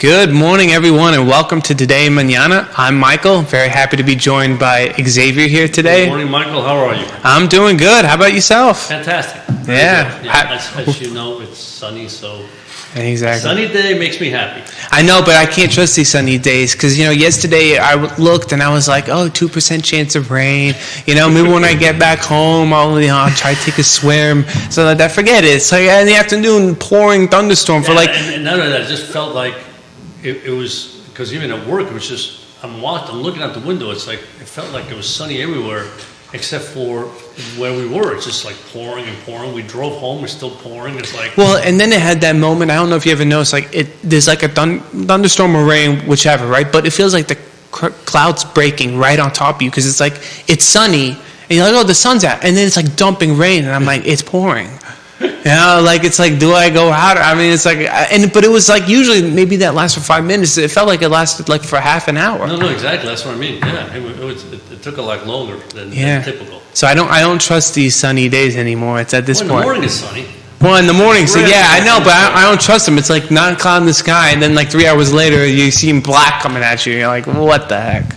Good morning, everyone, and welcome to Today Mañana. I'm Michael. Very happy to be joined by Xavier here today. Good morning, Michael. How are you? I'm doing good. How about yourself? Fantastic. Yeah. As you know, it's sunny, so Exactly. sunny day makes me happy. I know, but I can't trust these sunny days because, yesterday I looked and I was like, 2% chance of rain. Maybe when I get back home, I'll try to take a swim. So that I forget it. It's like in the afternoon, pouring thunderstorm for And none of that. It just felt like it was, because even at work, it was just, I'm looking out the window. It's like, it felt like it was sunny everywhere except for where we were. It's just like pouring and pouring. We drove home, it's still pouring. It's like... Well, and then it had that moment, I don't know if you ever noticed, there's like a thunderstorm or rain, whichever, right? But it feels like the clouds breaking right on top of you because it's like, it's sunny, and you're like, the sun's out. And then it's like dumping rain, and I'm like, it's pouring. It's like, do I go out? I mean, it's like, but it was like, usually maybe that lasts for 5 minutes. It felt like it lasted like for half an hour. No, exactly. That's what I mean. Yeah, it took a lot longer than typical. So I don't trust these sunny days anymore. It's at this point. In the morning it's sunny. Well, in the morning, so yeah, I know, but I don't trust them. It's like not a cloud in the sky, and then like 3 hours later, you see black coming at you. You're like, what the heck?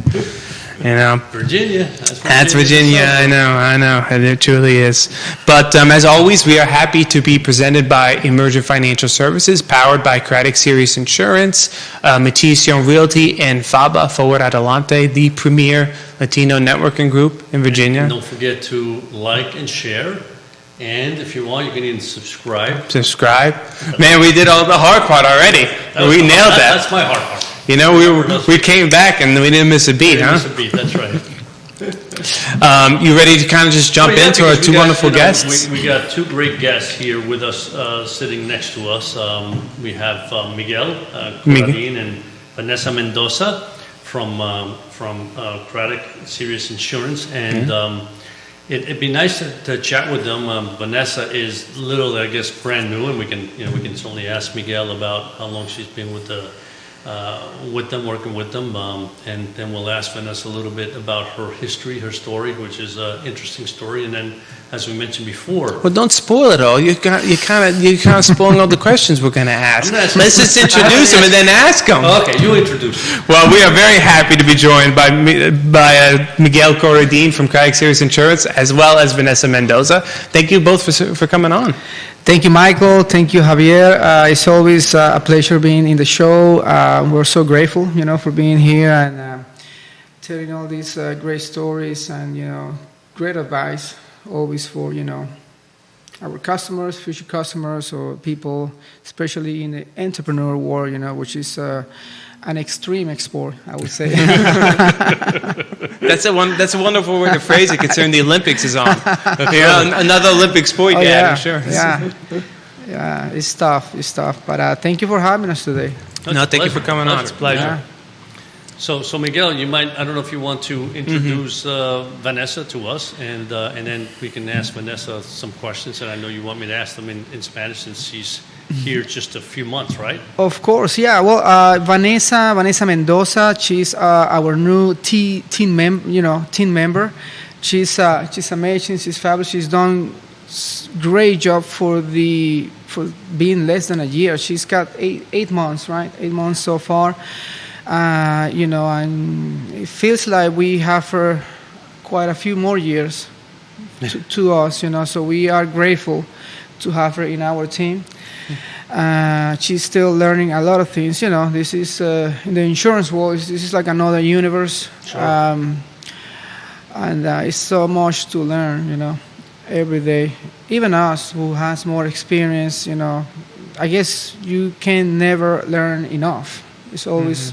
Virginia. That's Virginia. I know. It truly is. But as always, we are happy to be presented by Emergent Financial Services, powered by Craddock, Sirius Insurance, Matthias Realty, and FABA Forward Adelante, the premier Latino networking group in Virginia. And don't forget to like and share. And if you want, you can even subscribe. Man, we did all the hard part already. We nailed that. That's my hard part. We came back and we didn't miss a beat, huh? Miss a beat, that's right. You ready to kind of just jump into our two wonderful guests? We got two great guests here with us, sitting next to us. We have Miguel Coradine and Vanessa Mendoza from Craddock, Sirius Insurance, and it'd be nice to chat with them. Vanessa is literally, I guess, brand new, and we can certainly ask Miguel about how long she's been with working with them, and then we'll ask Vanessa a little bit about her history, her story, which is an interesting story, and then, as we mentioned before... Well, don't spoil it all. You're kind of spoiling all the questions we're going to ask. Let's just introduce them and then ask them. Okay, you introduce them. Well, we are very happy to be joined by Miguel Coradine from Craddock Sirius Insurance, as well as Vanessa Mendoza. Thank you both for coming on. Thank you, Michael. Thank you, Javier. It's always a pleasure being in the show. We're so grateful, for being here and telling all these great stories and, great advice always for, our customers, future customers, or people, especially in the entrepreneur world, which is an extreme sport, I would say. That's a wonderful way to phrase it, considering the Olympics is on. Another Olympic sport, I'm sure. Yeah, it's tough. But thank you for having us today. Thank you for coming on. It's a pleasure. Yeah. So Miguel, I don't know if you want to introduce Vanessa to us, and then we can ask Vanessa some questions, and I know you want me to ask them in Spanish since she's here just a few months, right? Of course, yeah. Well, Vanessa Mendoza, she's our new team member. She's amazing. She's fabulous. She's done great job for being less than a year. She's got 8 months, right? 8 months so far. And it feels like we have her quite a few more years to us, so we are grateful to have her in our team. She's still learning a lot of things, this is in the insurance world, this is like another universe. Sure. And it's so much to learn, every day. Even us who has more experience, I guess you can never learn enough. It's always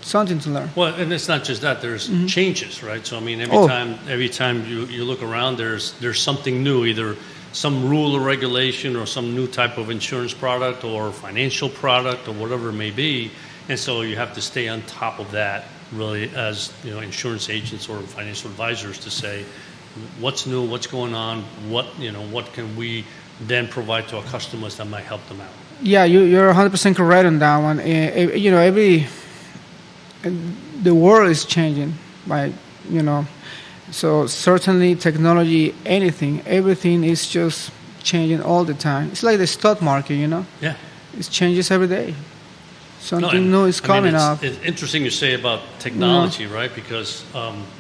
something to learn. Well, and it's not just that. There's changes, right? So I mean, every time you look around, there's something new, either some rule or regulation or some new type of insurance product or financial product or whatever it may be. And so you have to stay on top of that, really, as insurance agents or financial advisors, to say what's new, what's going on, what can we then provide to our customers that might help them out. Yeah, you're 100% correct on that one. The world is changing, so certainly technology, everything is just changing all the time. It's like the stock market, Yeah. It changes every day. Something new is coming up. It's interesting you say about technology, right? Because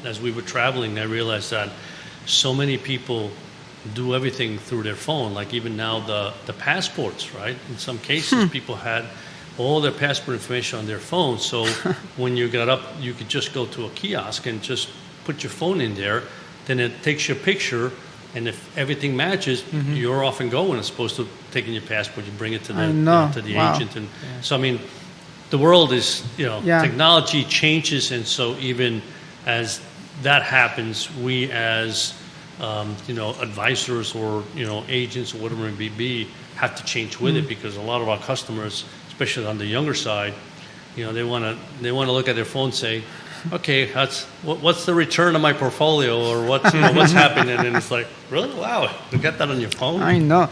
as we were traveling, I realized that so many people do everything through their phone. Like even now, the passports, right? In some cases, people had all their passport information on their phone. So when you got up, you could just go to a kiosk and just put your phone in there. Then it takes your picture. And if everything matches, you're off and going as opposed to taking your passport, you bring it to the agent. And so, I mean, the world is, technology changes. And so even as that happens, we as, advisors or, agents or whatever it may be, have to change with it because a lot of our customers, especially on the younger side, they want to look at their phone and say, okay, what's the return of my portfolio, or what's happening? And it's like, really? Wow, you got that on your phone? I know.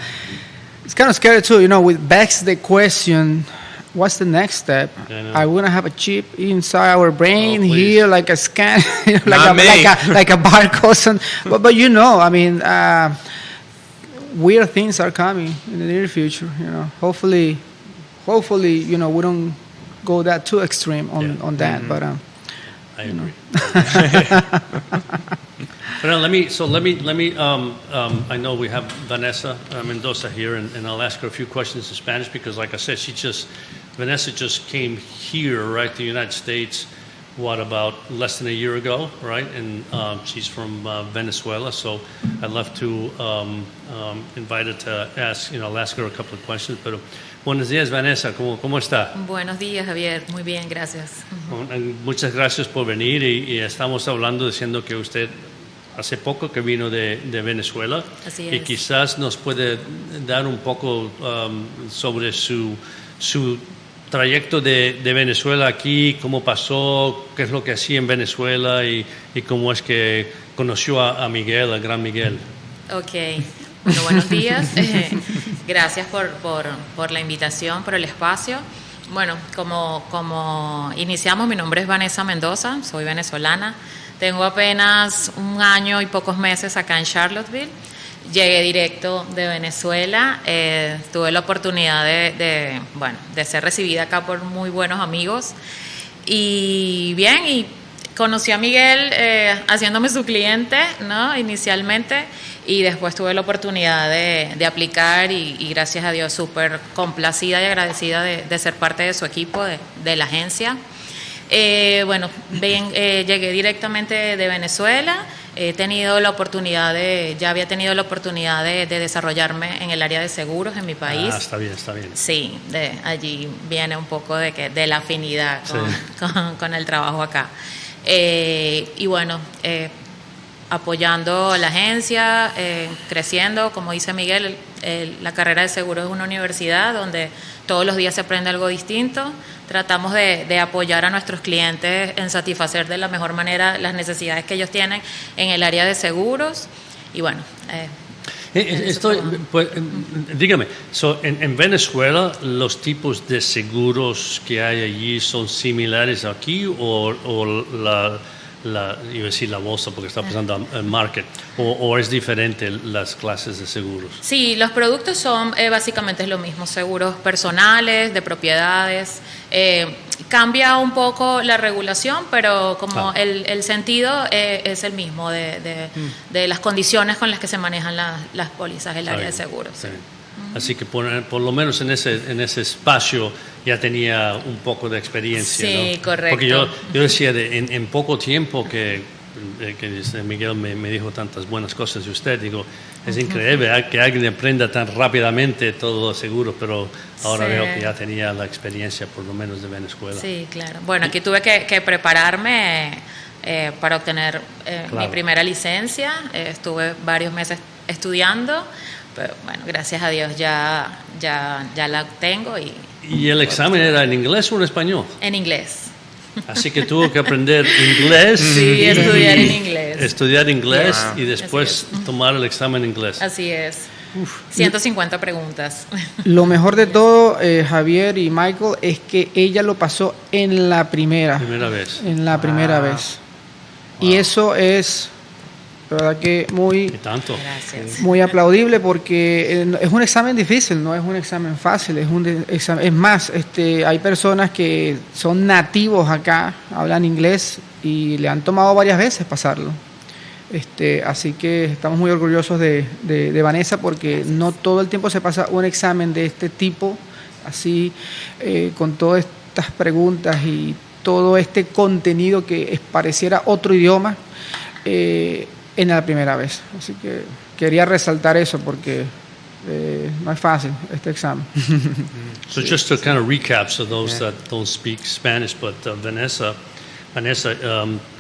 It's kind of scary too, With begs the question, what's the next step? Are we gonna have a chip inside our brain here, like a scan, like a barcode? But weird things are coming in the near future. Hopefully, we don't go that too extreme on that. But I agree. But let me. I know we have Vanessa Mendoza here, and I'll ask her a few questions in Spanish because, like I said, Vanessa just came here, right, to the United States. What, about less than a year ago, right? And she's from Venezuela, so I'd love to invite her to ask her a couple of questions. Pero buenos días, Vanessa, ¿cómo está? Buenos días, Javier. Muy bien, gracias. Muchas gracias por venir y estamos hablando diciendo que usted hace poco que vino de Venezuela. Así es. Y quizás nos puede dar un poco sobre su trayecto de Venezuela aquí, cómo pasó, qué es lo que hacía en Venezuela y cómo es que conoció a Miguel, al gran Miguel. Ok. Bueno, buenos días. Gracias por la invitación, por el espacio. Bueno, como iniciamos, mi nombre es Vanessa Mendoza, soy venezolana. Tengo apenas un año y pocos meses acá en Charlottesville. Llegué directo de Venezuela. Tuve la oportunidad de ser recibida acá por muy buenos amigos. Y conocí a Miguel haciéndome su cliente, ¿no? Inicialmente. Y después tuve la oportunidad de aplicar y gracias a Dios súper complacida y agradecida de ser parte de su equipo, de la agencia. Llegué directamente de Venezuela. Ya había tenido la oportunidad de desarrollarme en el área de seguros en mi país. Ah, está bien. Sí, allí viene un poco de la afinidad con el trabajo acá. Apoyando a la agencia, creciendo, como dice Miguel, la carrera de seguros es una universidad donde todos los días se aprende algo distinto. Tratamos de apoyar a nuestros clientes en satisfacer de la mejor manera las necesidades que ellos tienen en el área de seguros. Y dígame, en Venezuela, ¿los tipos de seguros que hay allí son similares aquí o iba a decir la bolsa porque está pasando al market, o es diferente las clases de seguros? Sí, los productos son básicamente lo mismo, seguros personales, de propiedades. Cambia un poco la regulación, pero como el sentido es el mismo de las condiciones con las que se manejan las pólizas del área de seguros. Sí. Así que por lo menos en ese espacio ya tenía un poco de experiencia, sí, ¿no? Correcto. Porque yo decía en poco tiempo que Miguel me dijo tantas buenas cosas de usted, digo, es increíble que alguien aprenda tan rápidamente todo lo seguro, pero ahora veo que ya tenía la experiencia por lo menos de Venezuela. Sí, claro. Bueno, aquí tuve que prepararme para obtener mi primera licencia. Estuve varios meses estudiando. Pero bueno, gracias a Dios ya la tengo. ¿Y el examen era en inglés o en español? En inglés. Así que tuvo que aprender inglés. Sí, estudiar en inglés. Estudiar inglés y después tomar el examen en inglés. Así es. 150 preguntas. Lo mejor de todo, Javier y Michael, es que ella lo pasó en la primera vez. Primera vez. En la primera vez. Y eso es De verdad que Y tanto. Gracias. muy aplaudible porque es un examen difícil, no es un examen fácil, examen, es más, hay personas que son nativos acá, hablan inglés y le han tomado varias veces pasarlo. Así que estamos muy orgullosos de Vanessa porque no todo el tiempo se pasa un examen de este tipo, así con todas estas preguntas y todo este contenido que pareciera otro idioma en la primera vez. Así que quería resaltar eso porque no es fácil este examen. So just to kind of recap, so those that don't speak Spanish, but Vanessa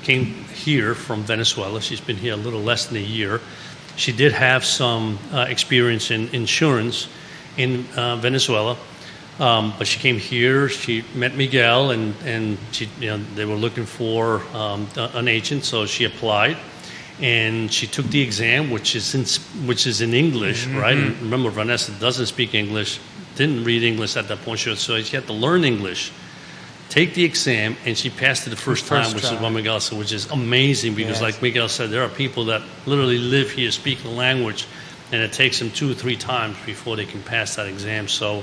came here from Venezuela. She's been here a little less than a year. She did have some experience in insurance in Venezuela, but she came here. She met Miguel, and she, they were looking for an agent, so she applied. And she took the exam, which is in English, right? And remember, Vanessa doesn't speak English, didn't read English at that point, so she had to learn English, take the exam, and she passed it the first time, which is what Miguel said, which is amazing because, like Miguel said, there are people that literally live here, speak the language, and it takes them 2 or 3 times before they can pass that exam. So,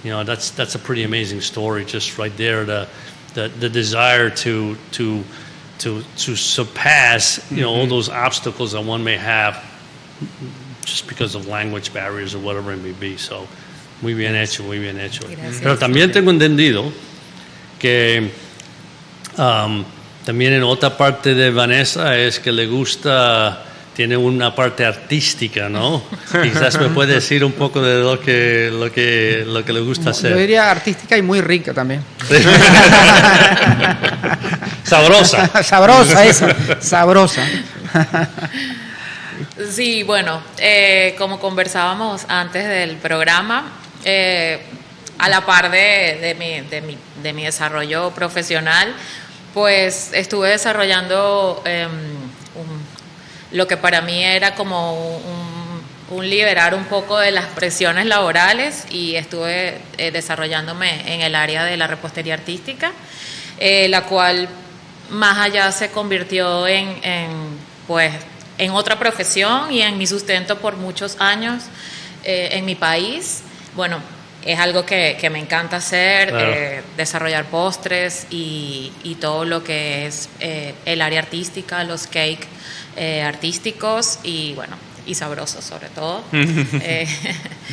that's a pretty amazing story, just right there. The desire to surpass all those obstacles that one may have just because of language barriers or whatever it may be. So muy bien hecho. Gracias. Pero también tengo entendido que también en otra parte de Vanessa es que le gusta, tiene una parte artística, ¿no? Quizás me puede decir un poco de lo que le gusta hacer. Yo diría artística y muy rica también. Sabrosa. Sabrosa. Sí, bueno, como conversábamos antes del programa, a la par de mi desarrollo profesional, pues estuve desarrollando lo que para mí era como un liberar un poco de las presiones laborales y estuve desarrollándome en el área de la repostería artística, la cual más allá se convirtió en otra profesión y en mi sustento por muchos años en mi país. Bueno, es algo que me encanta hacer, claro. Desarrollar postres y todo lo que es el área artística, los cakes artísticos y bueno, y sabrosos sobre todo.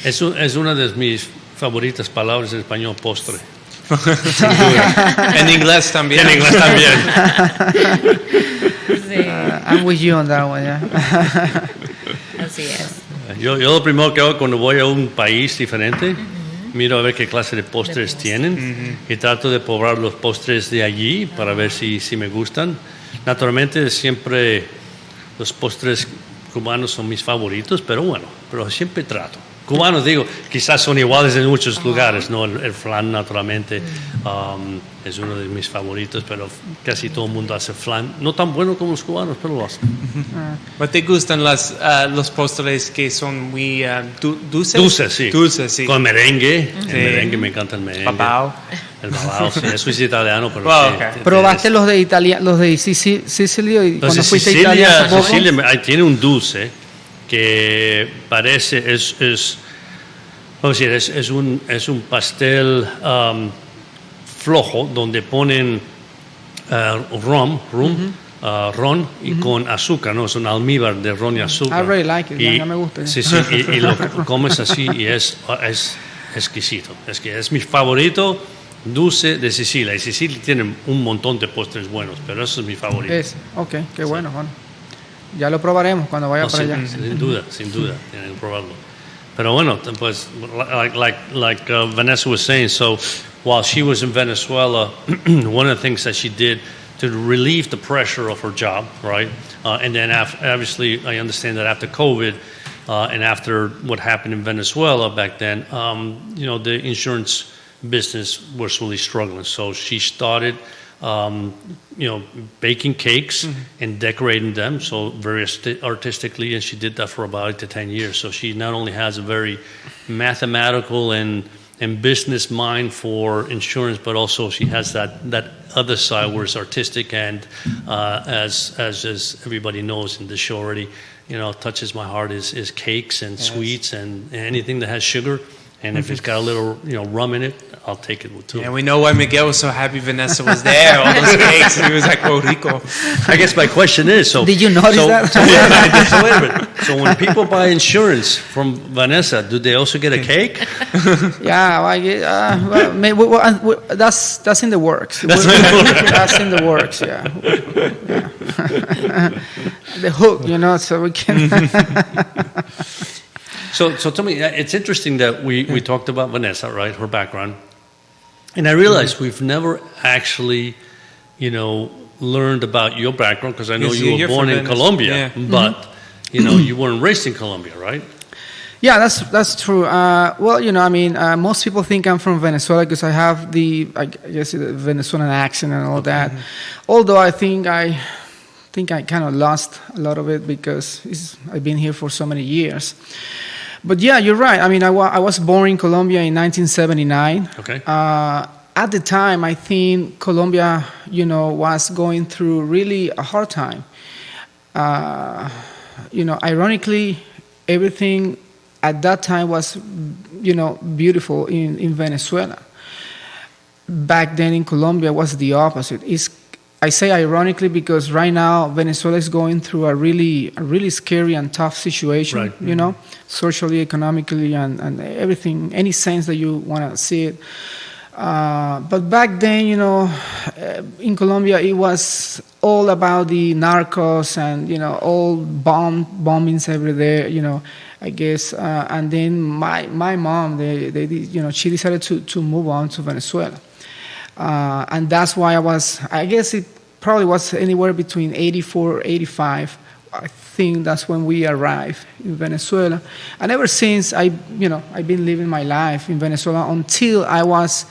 Es una de mis favoritas palabras en español, postre. En inglés también. Sí. I'm with you on that one, yeah. Así es. Yo lo primero que hago cuando voy a un país diferente, miro a ver qué clase de postres tienen y trato de probar los postres de allí para ver si me gustan. Naturalmente siempre los postres cubanos son mis favoritos, pero siempre trato. Cubanos, digo, quizás son iguales en muchos lugares, ¿no? El flan, naturalmente, es uno de mis favoritos, pero casi todo el mundo hace flan. No tan bueno como los cubanos, pero lo hacen. ¿Pero te gustan los postres que son muy dulces? Dulces, sí. Con merengue. Sí. El merengue, me encanta el merengue. Babao. El babao, sí. Eso es italiano, pero Wow, sí. okay. ¿Probaste los de Sicily cuando fuiste a Italia hace poco? Sicilia tiene un dulce que parece es un pastel flojo donde ponen ron y con azúcar, no, es un almíbar de ron y azúcar. I really like it, ya me gusta. Sí, y lo comes así y es exquisito. Es mi favorito dulce de Sicilia. Y Sicilia tiene un montón de postres buenos, pero eso es mi favorito. Ok, qué bueno, Juan. Ya lo probaremos cuando vaya para allá. Sin duda, tienen que probarlo. Pero bueno, pues, like Vanessa was saying, so while she was in Venezuela, one of the things that she did to relieve the pressure of her job, right? And then obviously, I understand that after COVID and after what happened in Venezuela back then, the insurance business was really struggling. So she started baking cakes and decorating them, so very artistically, and she did that for about 8 to 10 years. So she not only has a very mathematical and and business mind for insurance, but also she has that other side where it's artistic, and as everybody knows in the show already, touches my heart is cakes and sweets and anything that has sugar. And if it's got a little, rum in it, I'll take it too. And we know why Miguel was so happy Vanessa was there. All those cakes, he was like, "Oh, rico." I guess my question is, did you notice that? So wait a minute. So when people buy insurance from Vanessa, do they also get a cake? Yeah, that's in the works. That's in the works. Yeah. The hook, so we can. So tell me, it's interesting that we talked about Vanessa, right, her background. And I realized we've never actually, learned about your background, because I know you were born in Colombia, but, you weren't raised in Colombia, right? Yeah, that's true. Most people think I'm from Venezuela because I have the Venezuelan accent and all that. Although I think I kind of lost a lot of it because I've been here for so many years. But yeah, you're right. I mean, I was born in Colombia in 1979. Okay. At the time, I think Colombia, was going through really a hard time. Ironically, everything at that time was, beautiful in Venezuela. Back then in Colombia was the opposite. I say ironically because right now Venezuela is going through a really scary and tough situation, right. Socially, economically, and everything, any sense that you want to see it. But back then, in Colombia, it was all about the narcos and, all bombings every day, I guess. And then my mom, she decided to move on to Venezuela. And that's why I guess it probably was anywhere between 84, 85. I think that's when we arrived in Venezuela. And ever since, I've been living my life in Venezuela until I was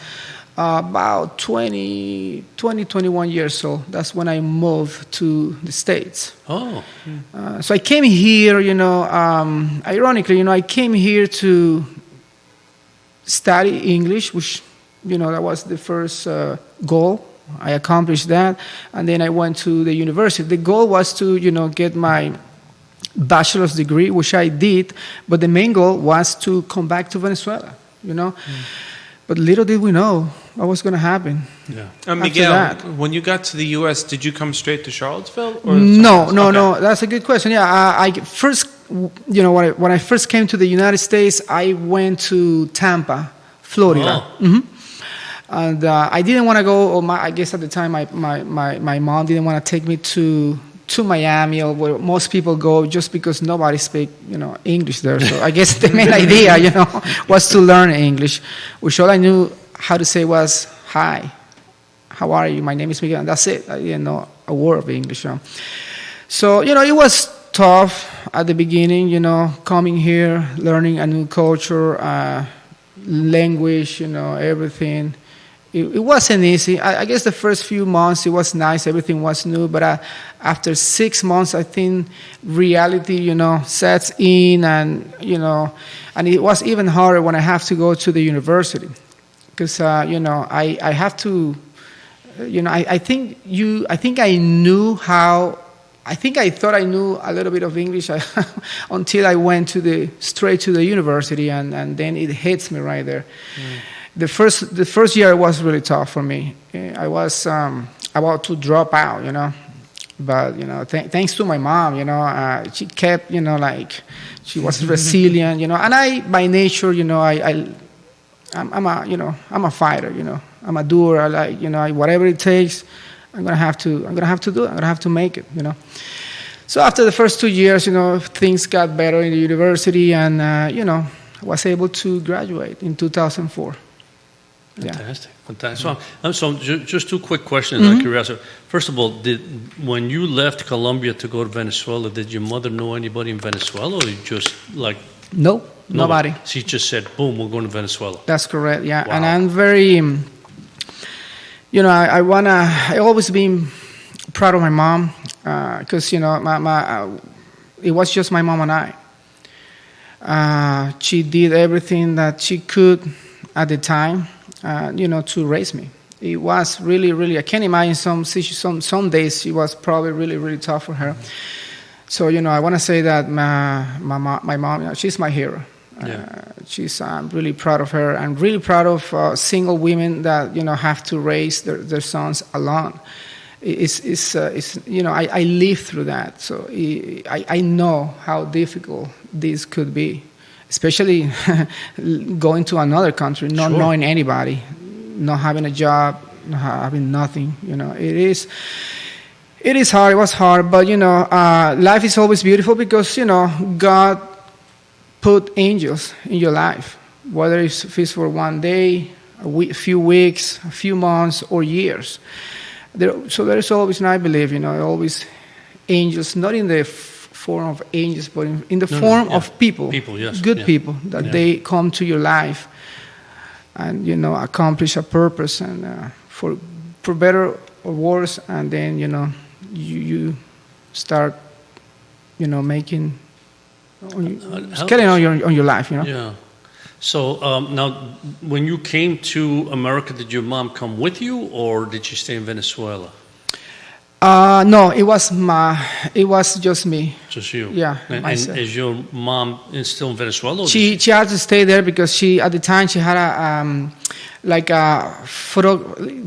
about 21 years old. That's when I moved to the States. Oh. So I came here, ironically, I came here to study English, which, that was the first goal. I accomplished that, and then I went to the university. The goal was to, get my bachelor's degree, which I did, but the main goal was to come back to Venezuela, But little did we know what was going to happen. Yeah. Miguel, when you got to the U.S., did you come straight to Charlottesville? Or No. That's a good question. Yeah, I first, when I first came to the United States, I went to Tampa, Florida. Oh. Mm-hmm. And I didn't want to go. I guess at the time, my mom didn't want to take me to Miami, or where most people go, just because nobody speak English there. So I guess the main idea was to learn English, which all I knew how to say was "Hi, how are you? My name is Miguel," and that's it. I didn't know a word of English. So it was tough at the beginning. Coming here, learning a new culture, language, everything. It wasn't easy. I guess the first few months it was nice. Everything was new. But after 6 months, I think reality, sets in, and and it was even harder when I have to go to the university, because I have to, I think I knew how. I think I thought I knew a little bit of English until I went straight to the university, and then it hits me right there. The first year was really tough for me. I was about to drop out, but thanks to my mom, she kept, she was resilient, and I by nature, I'm a fighter, I'm a doer. I like, whatever it takes, I'm gonna have to do it. I'm gonna have to make it, So after the first 2 years, things got better in the university, and I was able to graduate in 2004. Fantastic. So just two quick questions out of curiosity. First of all, when you left Colombia to go to Venezuela, did your mother know anybody in Venezuela, or you just No, nobody. She just said, boom, we're going to Venezuela. That's correct, yeah. Wow. And I'm very, I always been proud of my mom, because, it was just my mom and I. She did everything that she could at the time, to raise me. It was really, really. I can't imagine some days it was probably really, really tough for her. So I want to say that my mom, she's my hero. I'm really proud of her. I'm really proud of single women that have to raise their sons alone. I lived through that, so I know how difficult this could be, especially going to another country, not knowing anybody, not having a job, not having nothing. It is hard. It was hard, but life is always beautiful because God put angels in your life, whether if it's for one day, a few weeks, a few months, or years. So there is always, and I believe, always angels, not in the form of angels, but in the form of people. People, yes. Good people, that they come to your life and, accomplish a purpose and for better or worse, and then, you start, making, getting on your life, Yeah. So now, when you came to America, did your mom come with you, or did she stay in Venezuela? No, it was just me. Just you. Yeah. And is your mom still in Venezuela? She had to stay there because at the time she had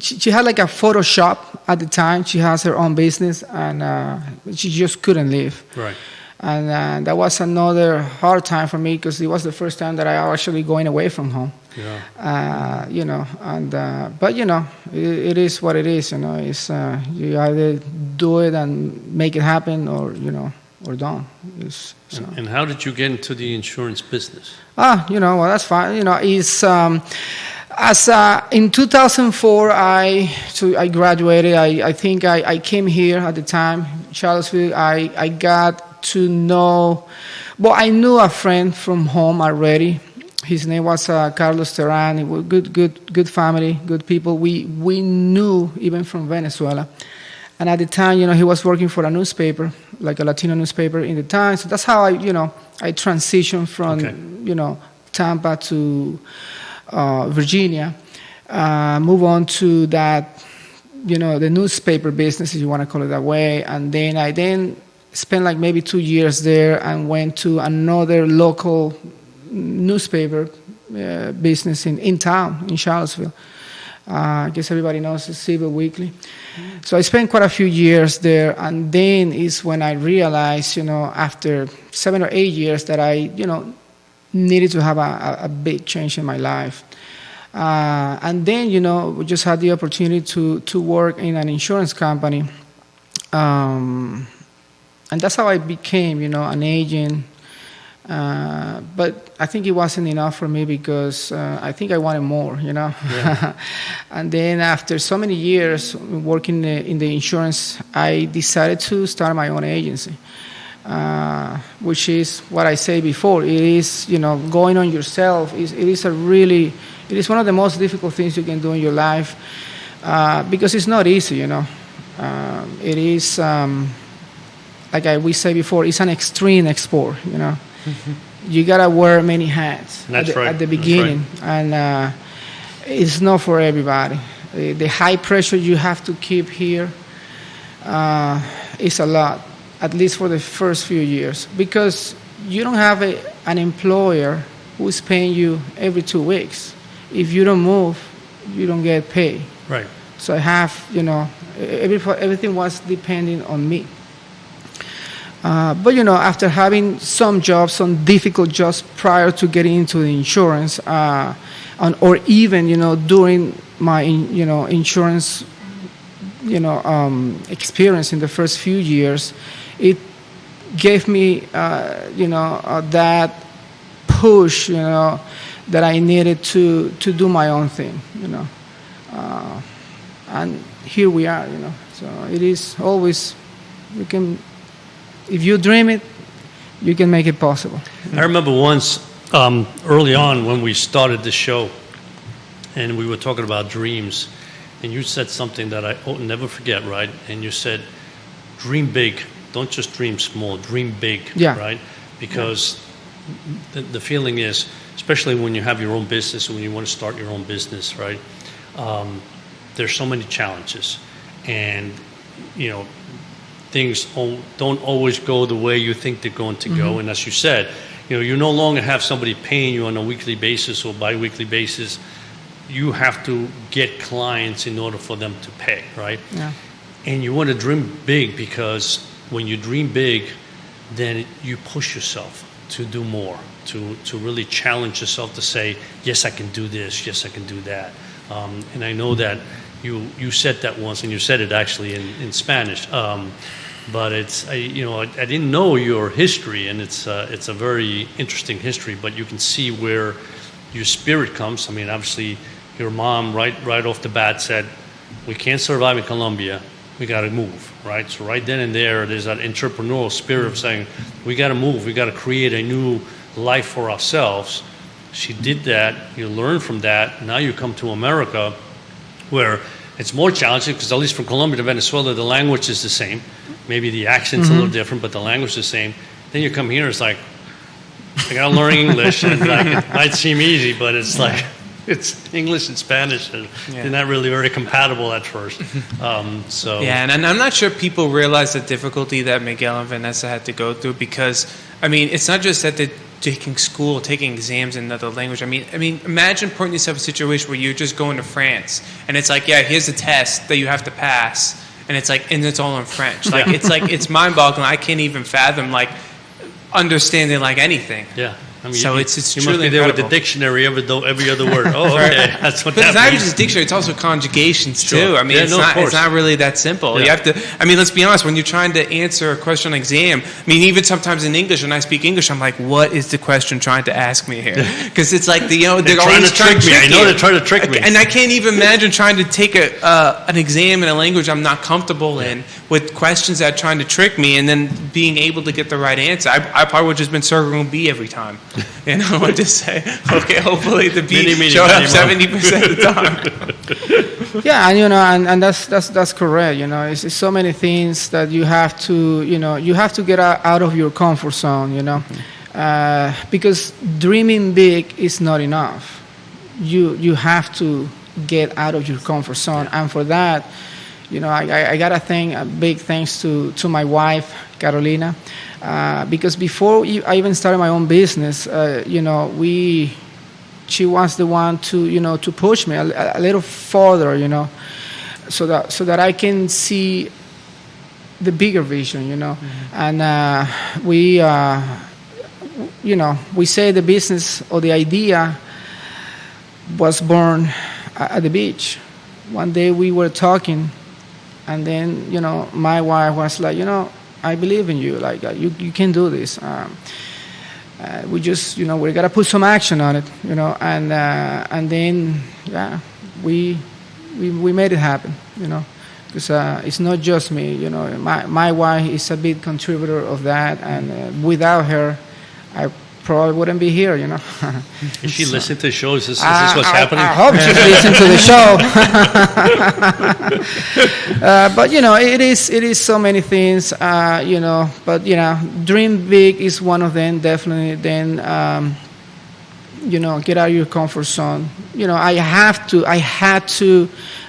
she had like a photo shop at the time. She has her own business, and she just couldn't leave. Right. And that was another hard time for me because it was the first time that I was actually going away from home. Yeah. But it is what it is. It's you either do it and make it happen, or or don't. And how did you get into the insurance business? Well, that's fine. It's in 2004 I graduated. I think I came here at the time, Charlottesville. I got to know, I knew a friend from home already. His name was Carlos Terran. It was good family, good people. We knew even from Venezuela. And at the time, he was working for a newspaper, like a Latino newspaper in the time. So that's how I transitioned from, Tampa to Virginia, move on to that, the newspaper business, if you want to call it that way. And then I spent like maybe 2 years there and went to another local newspaper business in town, in Charlottesville. I guess everybody knows the CVille Weekly. So I spent quite a few years there, and then is when I realized, after 7 or 8 years that I, needed to have a big change in my life. And then, we just had the opportunity to work in an insurance company. And that's how I became, an agent. But I think it wasn't enough for me because I think I wanted more, Yeah. And then after so many years working in the insurance, I decided to start my own agency, which is what I say before. It is, going on yourself. It is one of the most difficult things you can do in your life because it's not easy, It is, like we say before, it's an extreme sport, Mm-hmm. You gotta wear many hats at the beginning, and it's not for everybody. The high pressure you have to keep here is a lot, at least for the first few years, because you don't have an employer who's paying you every 2 weeks. If you don't move, you don't get paid. Right. So I have, everything was depending on me. But after having some difficult jobs prior to getting into the insurance, or even during my insurance experience in the first few years, it gave me that push that I needed to do my own thing, and here we are, So it is always, if you dream it, you can make it possible. I remember once, early on when we started the show, and we were talking about dreams, and you said something that I never forget, right? And you said, dream big. Don't just dream small, dream big, Yeah. right? Because the feeling is, especially when you have your own business, when you want to start your own business, right? There's so many challenges, and things don't always go the way you think they're going to go. And as you said, you no longer have somebody paying you on a weekly basis or bi-weekly basis. You have to get clients in order for them to pay, right? Yeah. And you want to dream big, because when you dream big, then you push yourself to do more, to really challenge yourself to say, yes, I can do this, yes, I can do that. And I know that you said that once, and you said it actually in Spanish. But I didn't know your history, and it's a very interesting history. But you can see where your spirit comes. I mean, obviously, your mom right off the bat said, "We can't survive in Colombia. We got to move." Right. So right then and there, there's that entrepreneurial spirit of saying, "We got to move. We got to create a new life for ourselves." She did that. You learn from that. Now you come to America, where it's more challenging, because at least from Colombia to Venezuela, the language is the same. Maybe the accent's a little different, but the language is the same. Then you come here, it's like, I got to learn English, and it might seem easy, but it's like, it's English and Spanish, and they're not really very compatible at first. Yeah, and I'm not sure people realize the difficulty that Miguel and Vanessa had to go through, because, I mean, it's not just that they're taking school, taking exams in another language. I mean, imagine putting yourself in a situation where you're just going to France, and it's like, yeah, here's a test that you have to pass, and it's like, and it's all in French. Like, it's mind-boggling. I can't even fathom, like, understanding, like, anything. Yeah. I mean, so it's you truly must be there incredible. with the dictionary every other word. Oh, okay, that's what But that it's not means. just dictionary; it's also conjugations too. Sure. I mean, Yeah, it's no, of not course. really that simple. Yeah. You have to. I mean, let's be honest. When you're trying to answer a question on exam, I mean, even sometimes in English, when I speak English, I'm like, what is the question trying to ask me here? Because it's like they're trying always to trick me. I know they're trying to trick me. And I can't even imagine trying to take an exam in a language I'm not comfortable in, with questions that are trying to trick me, and then being able to get the right answer. I probably would have just been circling B every time. I just say, okay, hopefully the B showed up 70% of the time. Yeah, and that's correct. It's so many things that you have to get out of your comfort zone. Because dreaming big is not enough. You have to get out of your comfort zone, and for that, I gotta thank a big thanks to my wife, Carolina. Because before I even started my own business, she was the one to push me a little further, so that I can see the bigger vision, And we say the business or the idea was born at the beach. One day we were talking, and then my wife was like, I believe in you. Like you can do this. We just, we gotta put some action on it, and then we made it happen, because it's not just me, My wife is a big contributor of that, and without her, I probably wouldn't be here, Is she listening to the show? Is this what's happening? I hope she's listening to the show. But it is so many things, But dream big is one of them, definitely. Then get out of your comfort zone.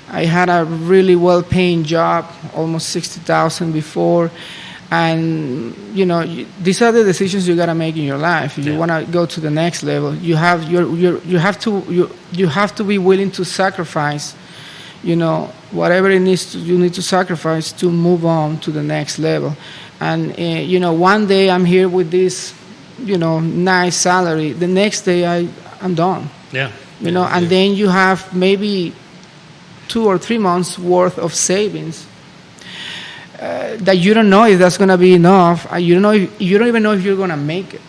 I had a really well-paying job, almost 60,000 before. And these are the decisions you gotta make in your life. If you want to go to the next level, you have to be willing to sacrifice, whatever you need to sacrifice to move on to the next level. And one day I'm here with this, nice salary. The next day I'm done. Yeah. And then you have maybe 2 or 3 months worth of savings. That you don't know if that's going to be enough. You don't even know if you're going to make it,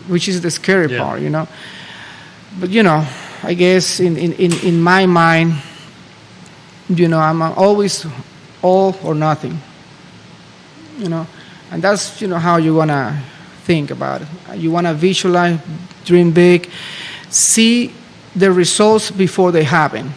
which is the scary part, But I guess in my mind, I'm always all or nothing, and that's how you want to think about it. You want to visualize, dream big, see the results before they happen,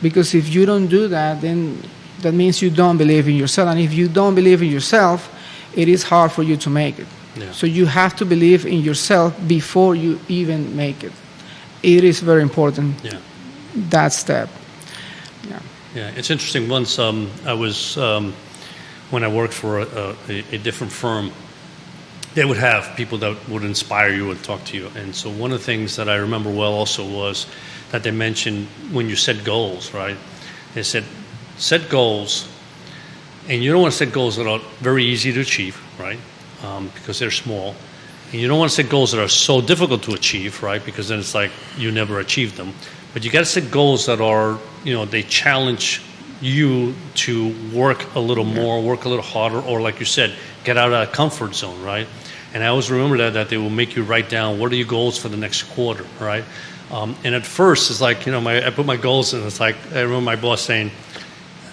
because if you don't do that, then that means you don't believe in yourself. And if you don't believe in yourself, it is hard for you to make it. Yeah. So you have to believe in yourself before you even make it. It is very important, Yeah. that step. Yeah. Yeah, it's interesting. Once I was, when I worked for a different firm, they would have people that would inspire you and talk to you. And so one of the things that I remember well also was that they mentioned when you set goals, right? They said, set goals, and you don't want to set goals that are very easy to achieve, right? Because they're small. And you don't want to set goals that are so difficult to achieve, right? Because then it's like you never achieve them. But you got to set goals that are, they challenge you to work a little more, work a little harder, or like you said, get out of that comfort zone, right? And I always remember that they will make you write down what are your goals for the next quarter, right? And at first, it's like, I put my goals in, it's like, I remember my boss saying,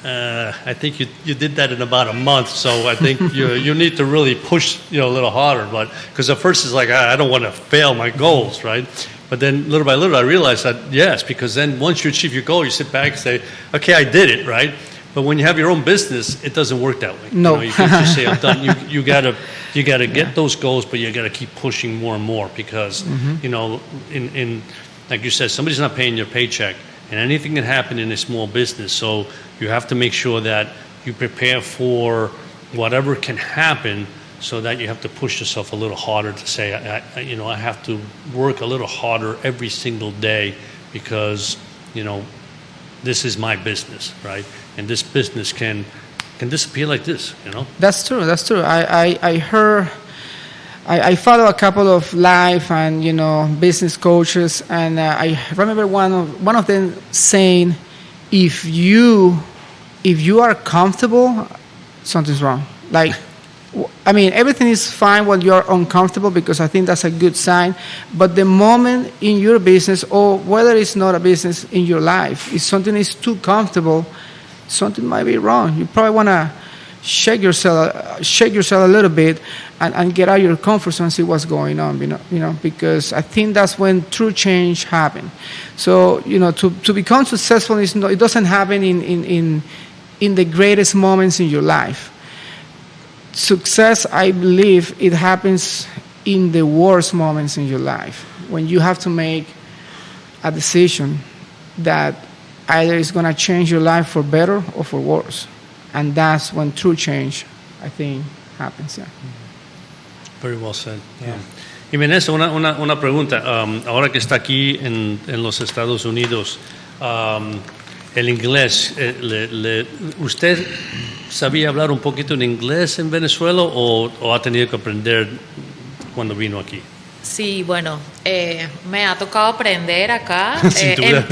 I think you did that in about a month, so I think you need to really push a little harder. But because at first it's like I don't want to fail my goals, right? But then little by little I realized that yes, because then once you achieve your goal, you sit back and say, okay, I did it, right? But when you have your own business, it doesn't work that way. No, you can't just say I'm done. You gotta get those goals, but you gotta keep pushing more and more because in like you said, somebody's not paying your paycheck. And anything can happen in a small business. So you have to make sure that you prepare for whatever can happen so that you have to push yourself a little harder to say, I have to work a little harder every single day because, this is my business, right? And this business can disappear like this, That's true. I heard, I follow a couple of life and business coaches, and I remember one of them saying, if you are comfortable, something's wrong. Like, everything is fine when you are uncomfortable because I think that's a good sign. But the moment in your business, or whether it's not a business in your life, if something is too comfortable, something might be wrong. You probably want to shake yourself a little bit and get out of your comfort zone and see what's going on, because I think that's when true change happens. So, to become successful, it doesn't happen in the greatest moments in your life. Success, I believe, it happens in the worst moments in your life, when you have to make a decision that either is going to change your life for better or for worse. And that's when true change, I think, happens. Yeah. Very well said. Yeah. Y Vanessa, una pregunta. Ahora que está aquí en los Estados Unidos, el inglés, ¿usted sabía hablar un poquito en inglés en Venezuela o ha tenido que aprender cuando vino aquí? Sí, bueno, me ha tocado aprender acá. Sin duda.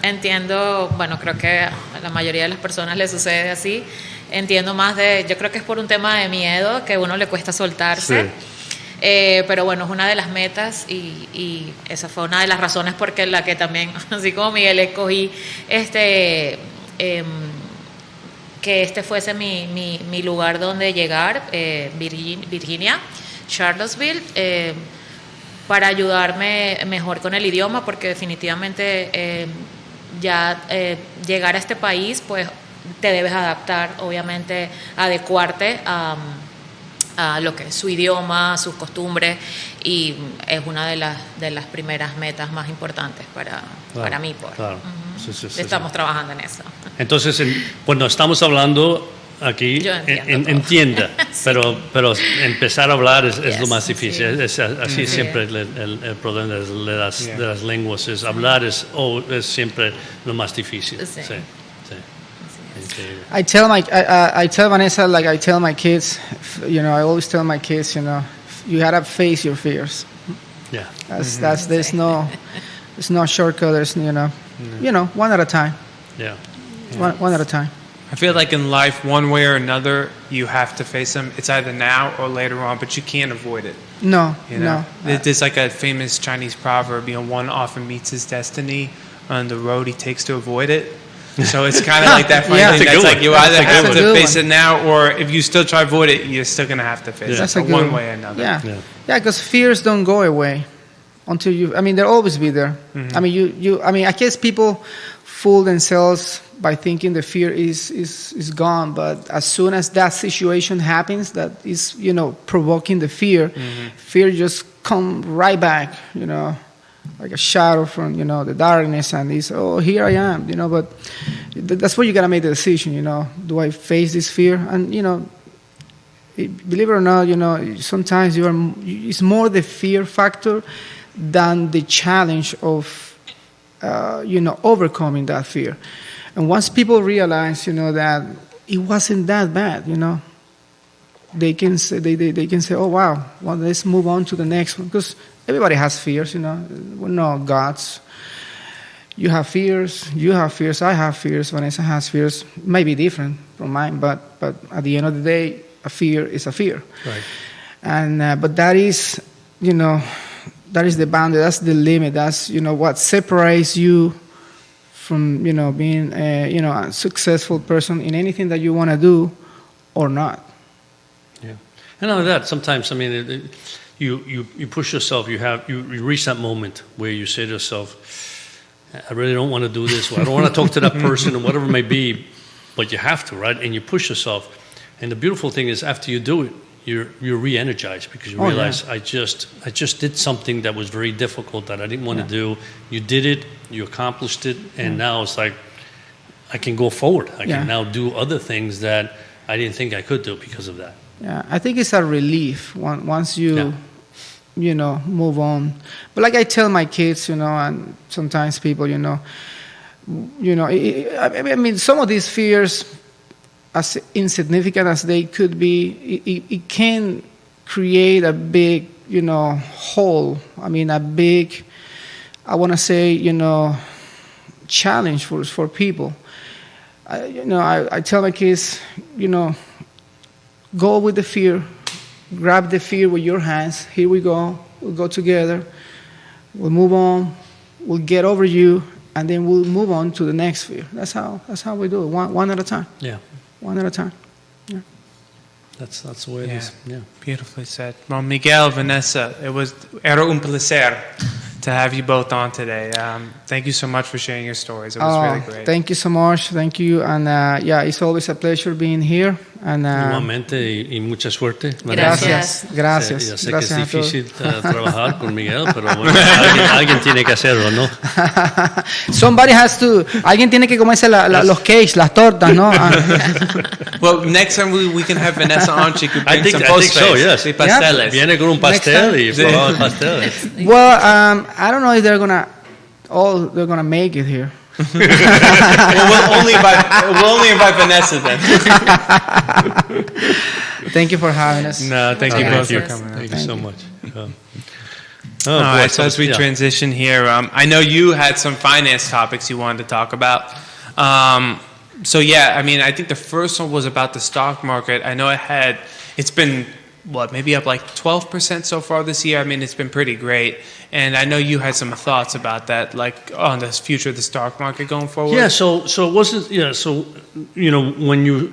Entiendo, bueno, creo que a la mayoría de las personas les sucede así. Entiendo más yo creo que es por un tema de miedo, que a uno le cuesta soltarse. Sí. Pero bueno, es una de las metas y esa fue una de las razones por la que también, así como Miguel, escogí que este fuese mi lugar donde llegar, Virginia, Charlottesville, para ayudarme mejor con el idioma, porque definitivamente llegar a este país, pues te debes adaptar, obviamente, adecuarte a lo que es su idioma, sus costumbres, y es una de las primeras metas más importantes para mí. Claro. Uh-huh. Sí, Estamos trabajando en eso. Entonces, cuando estamos hablando aquí, Yo entienda, sí. pero empezar a hablar es lo más Sí. difícil. Así Sí. siempre el problema de las lenguas es hablar es siempre lo más difícil. Sí. Sí. I tell Vanessa, like I tell my kids, I always tell my kids, you gotta face your fears. Yeah. There's no shortcut. There's one at a time. Yeah. One at a time. I feel like in life, one way or another, you have to face them. It's either now or later on, but you can't avoid it. No. There's like a famous Chinese proverb, one often meets his destiny on the road he takes to avoid it. So it's kind of like that funny Yeah. thing. That's a That's good like you one. either That's a have good to one. face it now, or if you still try to avoid it, you're still going to have to face That's it. a good One one. way or another. Yeah, because fears don't go away until they'll always be there. Mm-hmm. I guess people fool themselves by thinking the fear is gone. But as soon as that situation happens, that is, provoking the fear, fear just come right back, like a shadow from, the darkness, and it's, oh, here I am, but that's where you got to make the decision, do I face this fear? And, believe it or not, sometimes it's more the fear factor than the challenge of, overcoming that fear. And once people realize, that it wasn't that bad, they can say, oh, wow, well, let's move on to the next one. Because everybody has fears, we're not gods. You have fears, I have fears, Vanessa has fears. May be different from mine, but at the end of the day, a fear is a fear. Right. And but that is, that is the boundary, that's the limit, that's, what separates you from, being a successful person in anything that you want to do or not. Yeah. And not only that, sometimes, you push yourself, you reach that moment where you say to yourself, I really don't want to do this, or I don't want to talk to that person, or whatever it may be, but you have to, right? And you push yourself. And the beautiful thing is, after you do it, you're re-energized, because you realize, I just did something that was very difficult that I didn't want to do. You did it, you accomplished it, and now it's like I can go forward. I can now do other things that I didn't think I could do because of that. Yeah, I think it's a relief once you move on. But like I tell my kids, and sometimes people, some of these fears, as insignificant as they could be, it can create a big, hole. A big, I want to say, challenge for people. I tell my kids, go with the fear, grab the fear with your hands. Here we go. We'll go together. We'll move on. We'll get over you, and then we'll move on to the next fear. That's how we do it, one at a time. Yeah. One at a time. Yeah. That's the way it is. Yeah. Beautifully said. Well, Miguel, Vanessa, era un placer to have you both on today. Thank you so much for sharing your stories. It was really great. Thank you so much. Thank you. And it's always a pleasure being here. And, igualmente, y mucha suerte. Gracias. Ya sé que es difícil trabajar con Miguel, pero bueno, alguien tiene que hacerlo, ¿no? Alguien tiene que comerse los cakes, las tortas, ¿no? Well, next time we can have Vanessa on, she could bring some postres. I think so, yes. Y pasteles. Viene con un pastel y probamos pastel. Well, I don't know if they're gonna make it here. We'll only invite Vanessa then. Thank you for having us. No, thank you both for coming. Thank you so much. All right, so as we transition here, I know you had some finance topics you wanted to talk about. I think the first one was about the stock market. I know it's been, maybe up like 12% so far this year. It's been pretty great. And I know you had some thoughts about that, like on the future of the stock market going forward. Yeah, so it wasn't, when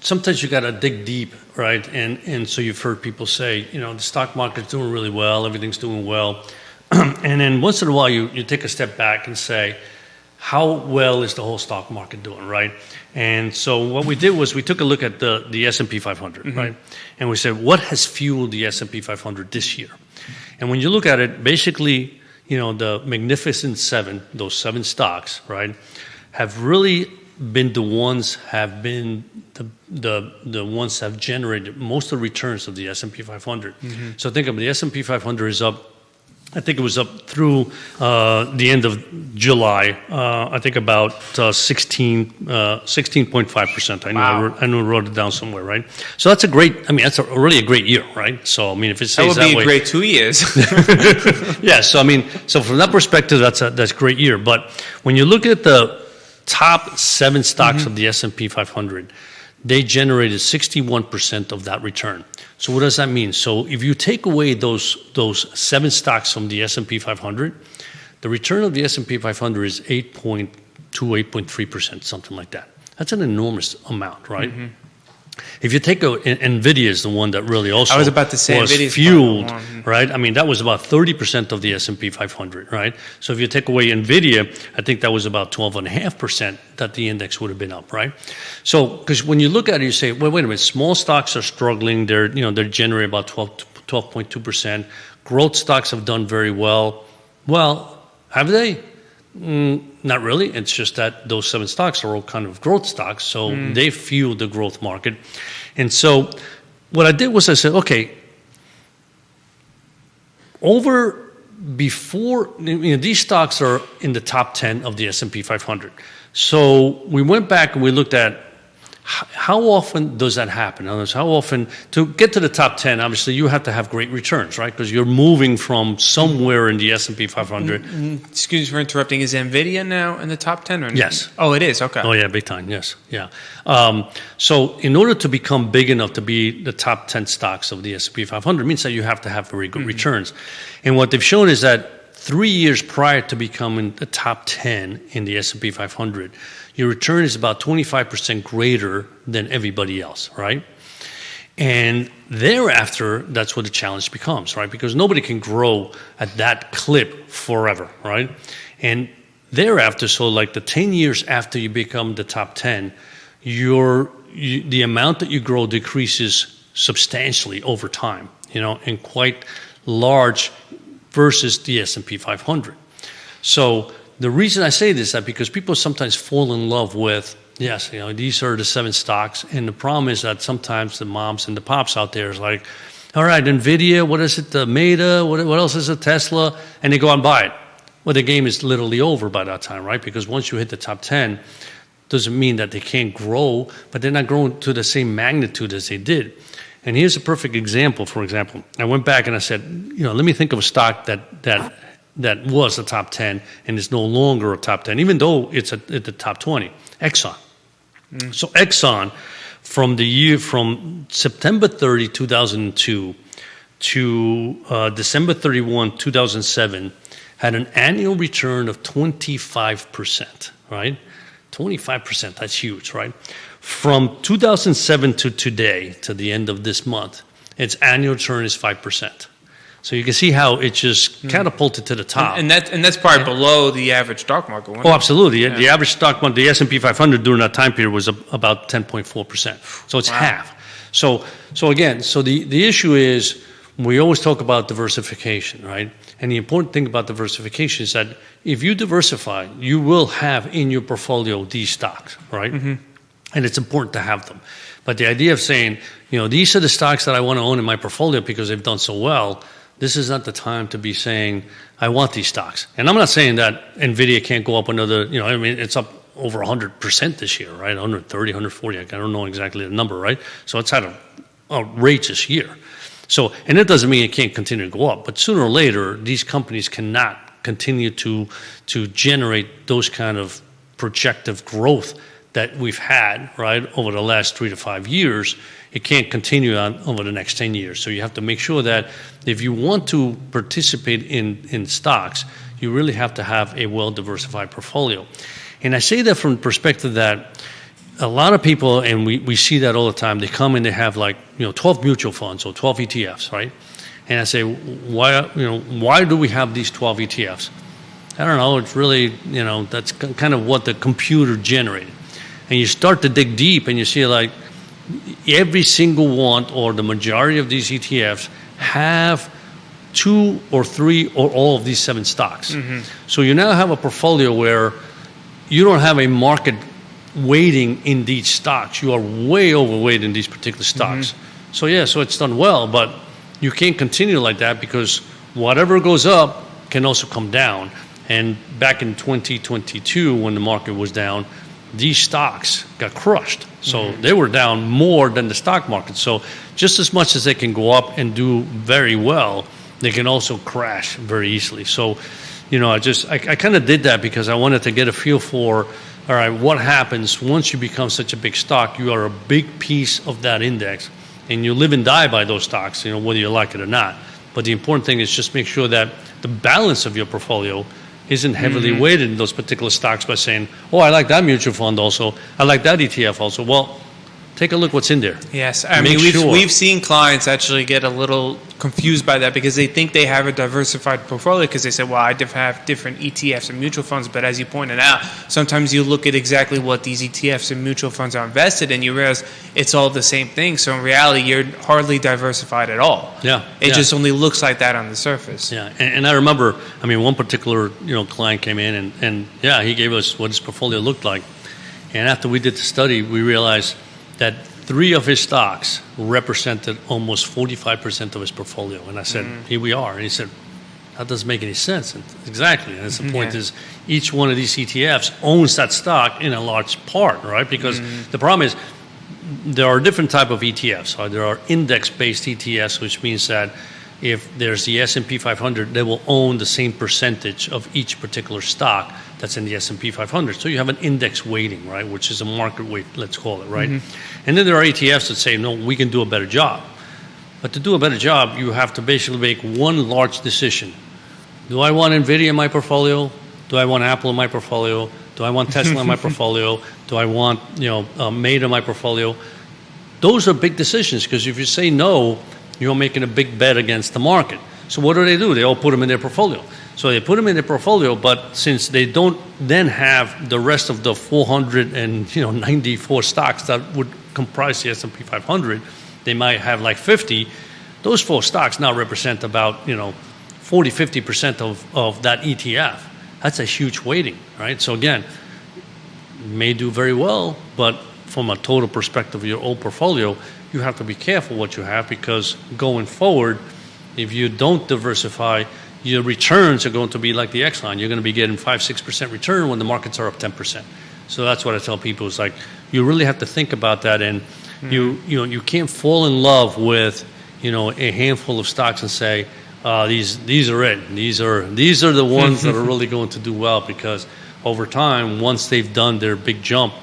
sometimes you got to dig deep, right? And so you've heard people say, the stock market's doing really well, everything's doing well. And then once in a while you take a step back and say, how well is the whole stock market doing, right? And so what we did was we took a look at the S&P 500, right? And we said, what has fueled the S&P 500 this year? And when you look at it, basically, the Magnificent Seven, those 7 stocks, right, have really been the ones the ones that have generated most of the returns of the S&P 500. So think of it, the S&P 500 is up. I think it was up through the end of July. I think about 16.5%. I know I wrote it down somewhere, right? So that's that's really a great year, right? So if it stays that would be way, a great 2 years. Yeah. So from that perspective, that's a great year. But when you look at the top 7 stocks of the S&P 500, they generated 61% of that return. So what does that mean? So if you take away those 7 stocks from the S&P 500, the return of the S&P 500 is 8.2, 8.3%, something like that. That's an enormous amount, right? If you take NVIDIA is the one that really also I was about to say was NVIDIA's fueled, probably the one. right? I mean, that was about 30% of the S&P 500, right? So if you take away NVIDIA, I think that was about 12.5% that the index would have been up, right? So, because when you look at it, you say, well, wait a minute, small stocks are struggling. They're generating about 12.2%. Growth stocks have done very well. Well, have they? Not really. It's just that those 7 stocks are all kind of growth stocks, so they fuel the growth market. And so what I did was I said, okay, these stocks are in the top 10 of the S&P 500. So we went back and we looked at how often does that happen? In other words, how often, to get to the top 10, obviously you have to have great returns, right? Because you're moving from somewhere in the S&P 500. Excuse me for interrupting. Is NVIDIA now in the top 10 or not? Yes. Oh, it is? Okay. Oh, yeah, big time, yes. Yeah. So in order to become big enough to be the top 10 stocks of the S&P 500 means that you have to have very good returns. And what they've shown is that 3 years prior to becoming the top 10 in the S&P 500, your return is about 25% greater than everybody else, right? And thereafter, that's where the challenge becomes, right? Because nobody can grow at that clip forever, right? And thereafter, so like the 10 years after you become the top 10, the amount that you grow decreases substantially over time, and quite large versus the S&P 500. So the reason I say this is that because people sometimes fall in love with, yes, these are the 7 stocks, and the problem is that sometimes the moms and the pops out there is like, all right, NVIDIA, what is it, the Meta, what else is it, Tesla, and they go out and buy it. Well, the game is literally over by that time, right? Because once you hit the top 10, doesn't mean that they can't grow, but they're not growing to the same magnitude as they did. And here's a perfect example. For example, I went back and I said, let me think of a stock that was a top 10 and is no longer a top 10, even though it's at the top 20, Exxon. So Exxon, from September 30, 2002 to December 31, 2007, had an annual return of 25%, right? 25%, that's huge, right? From 2007 to today, to the end of this month, its annual return is 5%. So you can see how it just catapulted to the top. And that's probably below the average stock market. Oh, absolutely. Yeah. The average stock market, the S&P 500 during that time period was about 10.4%. So it's half. So again, the issue is we always talk about diversification, right? And the important thing about diversification is that if you diversify, you will have in your portfolio these stocks, right? And it's important to have them. But the idea of saying, these are the stocks that I want to own in my portfolio because they've done so well, this is not the time to be saying, I want these stocks. And I'm not saying that NVIDIA can't go up another, it's up over 100% this year, right? 130, 140, I don't know exactly the number, right? So it's had an outrageous year. So, and it doesn't mean it can't continue to go up, but sooner or later, these companies cannot continue to generate those kind of projective growth that we've had, right, over the last 3 to 5 years. It can't continue on over the next 10 years. So you have to make sure that if you want to participate in stocks, you really have to have a well-diversified portfolio. And I say that from the perspective that a lot of people, and we see that all the time, they come and they have 12 mutual funds or 12 ETFs, right? And I say, why do we have these 12 ETFs? I don't know, it's really, that's kind of what the computer generated. And you start to dig deep and you see every single one or the majority of these ETFs have 2 or 3 or all of these 7 stocks. So you now have a portfolio where you don't have a market weighting in these stocks. You are way overweight in these particular stocks. So it's done well, but you can't continue like that because whatever goes up can also come down. And back in 2022, when the market was down, these stocks got crushed. So they were down more than the stock market. So just as much as they can go up and do very well, they can also crash very easily. So, I kind of did that because I wanted to get a feel for, all right, what happens once you become such a big stock? You are a big piece of that index, and you live and die by those stocks, whether you like it or not. But the important thing is just make sure that the balance of your portfolio isn't heavily weighted in those particular stocks by saying, oh, I like that mutual fund also, I like that ETF also. Well, take a look what's in there. Yes, I Make mean sure. we've seen clients actually get a little confused by that because they think they have a diversified portfolio because they say, well, I have different ETFs and mutual funds. But as you pointed out, sometimes you look at exactly what these ETFs and mutual funds are invested in, you realize it's all the same thing. So in reality, you're hardly diversified at all. Yeah, It yeah. just only looks like that on the surface. Yeah, and I remember, I mean, one particular, client came in and yeah, he gave us what his portfolio looked like. And after we did the study, we realized that 3 of his stocks represented almost 45% of his portfolio. And I said, here we are. And he said, that doesn't make any sense. And exactly. And that's the point is each one of these ETFs owns that stock in a large part, right? Because the problem is there are different type of ETFs. Right? There are index-based ETFs, which means that if there's the S&P 500, they will own the same percentage of each particular stock that's in the S&P 500. So you have an index weighting, right, which is a market weight, let's call it, right? And then there are ETFs that say, no, we can do a better job. But to do a better job, you have to basically make one large decision. Do I want NVIDIA in my portfolio? Do I want Apple in my portfolio? Do I want Tesla in my portfolio? Do I want, Meta in my portfolio? Those are big decisions because if you say no, you're making a big bet against the market. So what do? They all put them in their portfolio. So they put them in their portfolio, but since they don't then have the rest of the 494 stocks that would comprise the S&P 500, they might have like 50. Those 4 stocks now represent about 40-50% of that ETF. That's a huge weighting, right? So again, may do very well, but from a total perspective of your old portfolio, you have to be careful what you have because going forward, if you don't diversify, your returns are going to be like the Exxon. You're going to be getting 5-6% return when the markets are up 10%. So that's what I tell people is like you really have to think about that, and you can't fall in love with a handful of stocks and say these are it. These are the ones that are really going to do well because over time, once they've done their big jump,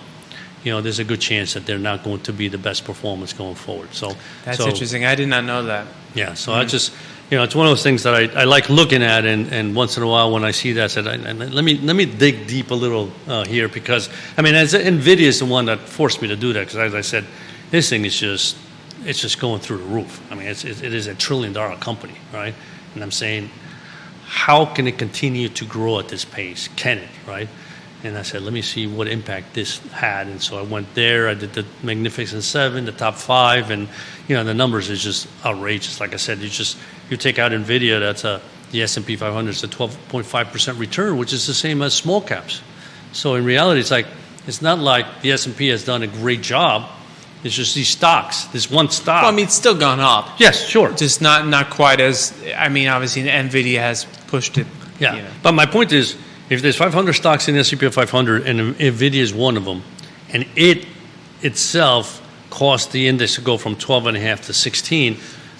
there's a good chance that they're not going to be the best performance going forward. So That's interesting. I did not know that. Yeah, so I just, it's one of those things that I like looking at, and once in a while when I see that, I said, let me dig deep a little here because, as NVIDIA is the one that forced me to do that because, as I said, this thing is just going through the roof. It is $1 trillion company, right? And I'm saying, how can it continue to grow at this pace? Can it, right? And I said, let me see what impact this had. And so I went there. I did the Magnificent Seven, the top 5, and the numbers is just outrageous. Like I said, you take out NVIDIA, that's the S&P 500 is a 12.5% return, which is the same as small caps. So in reality, it's not like the S&P has done a great job. It's just these stocks, this one stock. Well, it's still gone up. Yes, sure. Just not quite as. Obviously, NVIDIA has pushed it. Yeah, but my point is, if there's 500 stocks in the S&P 500 and NVIDIA is one of them, and it itself caused the index to go from 12.5 to 16,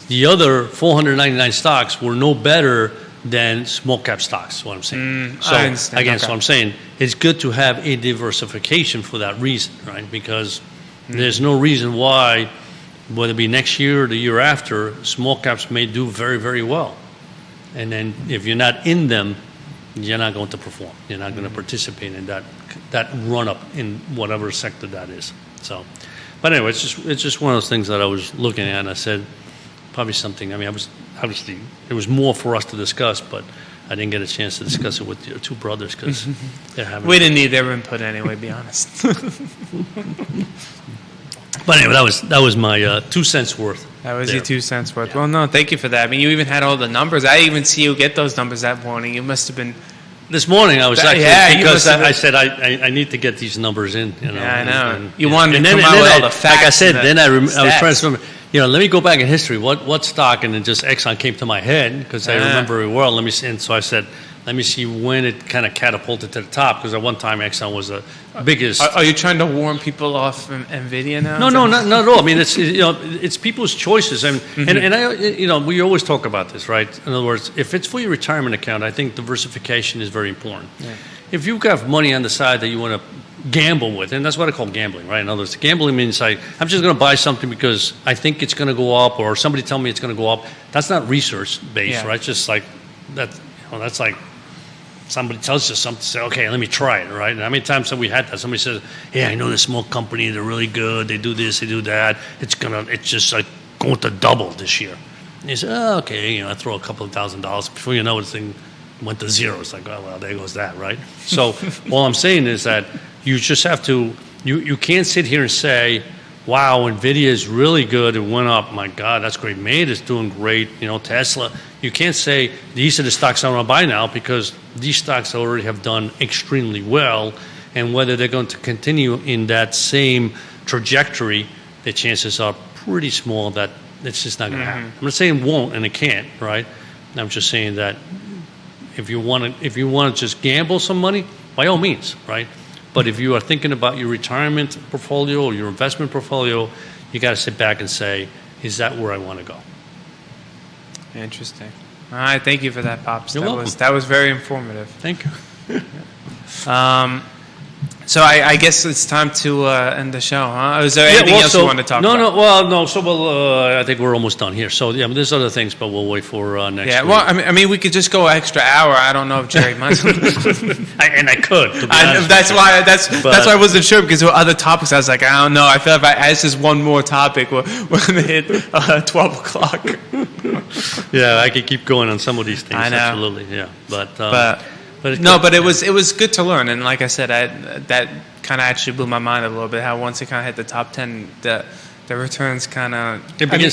the other 499 stocks were no better than small cap stocks, is what I'm saying. So I understand. again, Okay. so I'm saying it's good to have a diversification for that reason, right? Because there's no reason why, whether it be next year or the year after, small caps may do very, very well. And then if you're not in them, you're not going to perform. You're not going to participate in that run up in whatever sector that is. So, but anyway, it's just one of those things that I was looking at, and I said probably something. I was obviously it was more for us to discuss, but I didn't get a chance to discuss it with your 2 brothers because they're having. We didn't need their input anyway. Be honest. But anyway, that was my 2 cents worth. That was there. your 2 cents worth. Well, no, thank you for that. You even had all the numbers. I didn't even see you get those numbers that morning. You must have been. This morning I was actually you because must have I said I need to get these numbers in. Yeah, I know. And, You wanted to and then, come and out then with I, all the facts. Like I said, and then I was stats. trying to remember. Let me go back in history. What stock? And then just Exxon came to my head because I remember very well. Let me see. And so I said, let me see when it kind of catapulted to the top because at one time Exxon was the biggest. Are you trying to warn people off from NVIDIA now? No, not at all. It's people's choices, and I, we always talk about this, right? In other words, if it's for your retirement account, I think diversification is very important. Yeah. If you've got money on the side that you want to gamble with, and that's what I call gambling, right? In other words, gambling means I'm just going to buy something because I think it's going to go up, or somebody tell me it's going to go up. That's not research based, Yeah. right? Just like that, that's like somebody tells you something, say, okay, let me try it, right? And how many times have we had that? Somebody says, yeah, I know this small company, they're really good, they do this, they do that, it's just like going to double this year. And you say, oh, okay, I throw a couple of $1,000. Before you know it, this thing went to zero. It's like, oh, well, there goes that, right? So all I'm saying is that you just have to, you can't sit here and say, wow, NVIDIA is really good, it went up, my God, that's great. Meta is doing great, Tesla. You can't say, these are the stocks I want to buy now, because these stocks already have done extremely well, and whether they're going to continue in that same trajectory, the chances are pretty small that it's just not going to happen. I'm not saying it won't and it can't, right? I'm just saying that if you want to just gamble some money, by all means, right? But if you are thinking about your retirement portfolio or your investment portfolio, you got to sit back and say, is that where I want to go? Interesting. All right, thank you for that, Pops. You're welcome. That was very informative. Thank you. So I guess it's time to end the show, huh? Is there anything else you want to talk about? No. So, I think we're almost done here. So, yeah, there's other things, but we'll wait for next week. Yeah, well, I mean, we could just go an extra hour. I don't know if Jerry minds. And I could. To be honest that's why I wasn't sure, because there were other topics. I was like, I don't know. I feel if I ask this one more topic, we're going to hit 12 o'clock. Yeah, I could keep going on some of these things. I know. Absolutely, yeah. But it was good to learn, and like I said, that kind of actually blew my mind a little bit. How once it kind of hit the top 10, the returns kind of they begin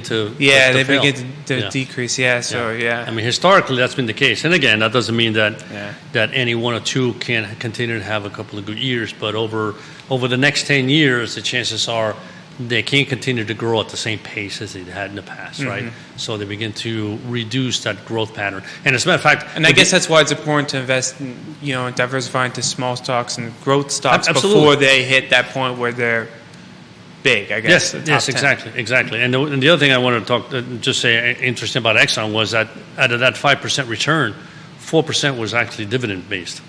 to they fail. begin to decrease. Yeah, so yeah. I mean, historically that's been the case, and again, that doesn't mean that any one or two can continue to have a couple of good years, but over the next 10 years, the chances are they can't continue to grow at the same pace as they had in the past, right? So they begin to reduce that growth pattern. And as a matter of fact, and I guess that's why it's important to invest in, diversify into small stocks and growth stocks Absolutely. Before they hit that point where they're big, I guess. Yes, exactly. And the other thing I wanted to say interesting about Exxon was that out of that 5% return, 4% was actually dividend based.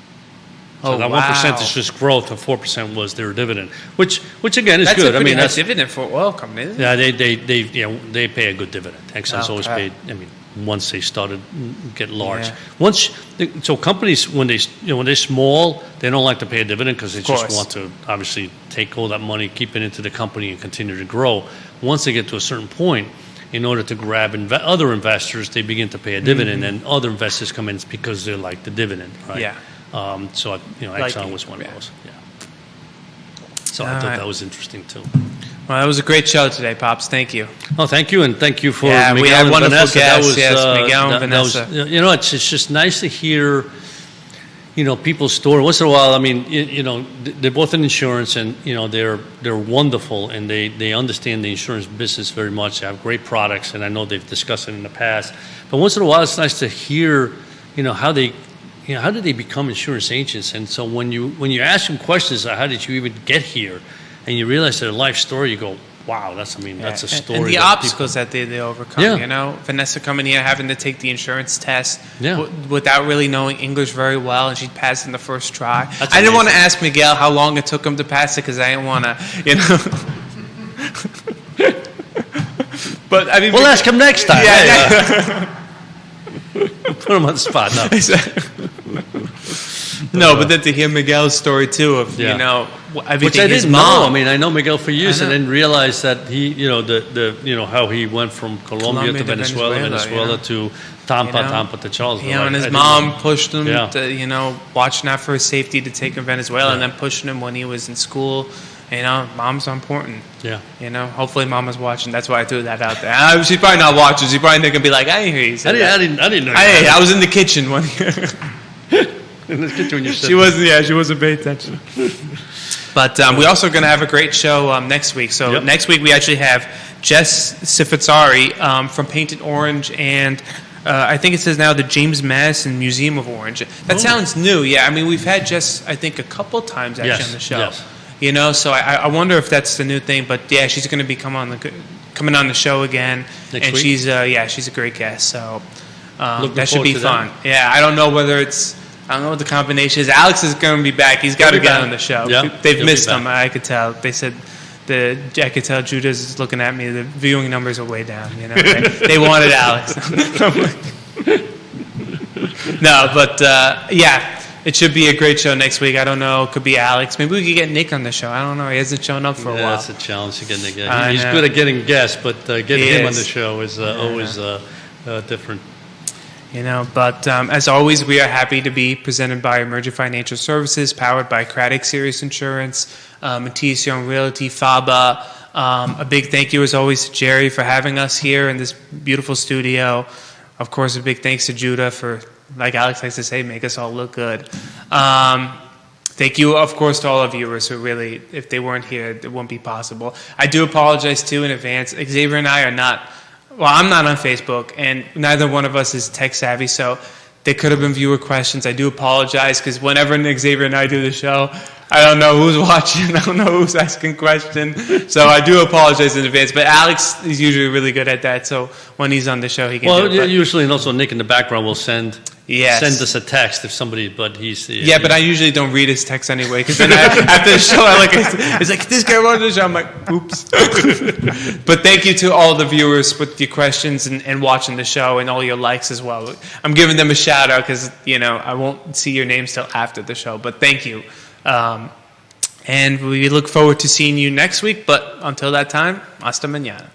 So that 1% is just growth, and 4% was their dividend, which again is good. I mean, that's dividend for oil companies. Yeah, they pay a good dividend. Exxon's always paid. I mean, once they started get large, so companies when they're small, they don't like to pay a dividend because they just want to obviously take all that money, keep it into the company, and continue to grow. Once they get to a certain point, in order to grab other investors, they begin to pay a dividend, and other investors come in because they like the dividend, right? Yeah. So Exxon was one of those. Yeah. So I thought that was interesting too. Well, that was a great show today, Pops. Thank you. Oh, thank you, and thank you for Miguel we had and wonderful Vanessa. Guests. Miguel and Vanessa. It's just nice to hear, people's story. Once in a while, I mean, they're both in insurance, and they're wonderful, and they understand the insurance business very much. They have great products, and I know they've discussed it in the past. But once in a while, it's nice to hear, how did they become insurance agents? And so when you ask them questions, how did you even get here? And you realize their life story, you go, wow, that's a story. And the obstacles that they overcome, Vanessa coming here, having to take the insurance test without really knowing English very well, and she passed in the first try. I didn't want to ask Miguel how long it took him to pass it, because I didn't want to, But I mean, we'll ask him next time. Put him on the spot. No, but then to hear Miguel's story too of everything. Which I didn't know. I mean, I know Miguel for years, and didn't realize that he, how he went from Colombia to Venezuela to Tampa to Charleston. And his mom pushed him to, watching out for his safety to take him to Venezuela, and then pushing him when he was in school. Mom's important. Yeah. Hopefully Mama's watching. That's why I threw that out there. She's probably not watching. She's probably going to be like, I didn't hear you say that. I didn't know. I was in the kitchen when in the kitchen when you said she wasn't paying attention. But we're also going to have a great show next week. So next week we actually have Jess Sifazari from Painted Orange, and I think it says now the James Madison Museum of Orange. That sounds new. Yeah, I mean, we've had Jess, I think, a couple times actually on the show. Yes. So I wonder if that's the new thing. But yeah, she's going to be coming on the show again, next and week? She's a great guest. So that should be fun. That. Yeah, I don't know what the combination is. Alex is going to be back. He's got to get on the show. Yeah, they've missed him. I could tell. They said I could tell Judah's is looking at me. The viewing numbers are way down. They wanted Alex. No, but yeah, it should be a great show next week. I don't know. It could be Alex. Maybe we could get Nick on the show. I don't know. He hasn't shown up for a while. That's a challenge to get Nick. He's good at getting guests, but getting him on the show is always different. You know, but as always, we are happy to be presented by Emergent Financial Services, powered by Craddock Sirius Insurance, Matthias Young Realty, FABA. A big thank you, as always, to Jerry for having us here in this beautiful studio. Of course, a big thanks to Judah for, like Alex likes to say, make us all look good. Thank you, of course, to all our viewers who really, if they weren't here, it wouldn't be possible. I do apologize, too, in advance. Xavier and I are not... Well, I'm not on Facebook, and neither one of us is tech savvy, so there could have been viewer questions. I do apologize, because whenever Xavier and I do the show, I don't know who's watching, I don't know who's asking questions, so I do apologize in advance. But Alex is usually really good at that, so when he's on the show, he can do it. Well, usually, and also Nick in the background will send us a text if somebody, but he's... Yeah, but I usually don't read his text anyway, because then after the show, it's like, this guy wanted the show. I'm like, oops. But thank you to all the viewers with your questions and watching the show and all your likes as well. I'm giving them a shout out because, you know, I won't see your names till after the show, but thank you. And we look forward to seeing you next week, but until that time, hasta mañana.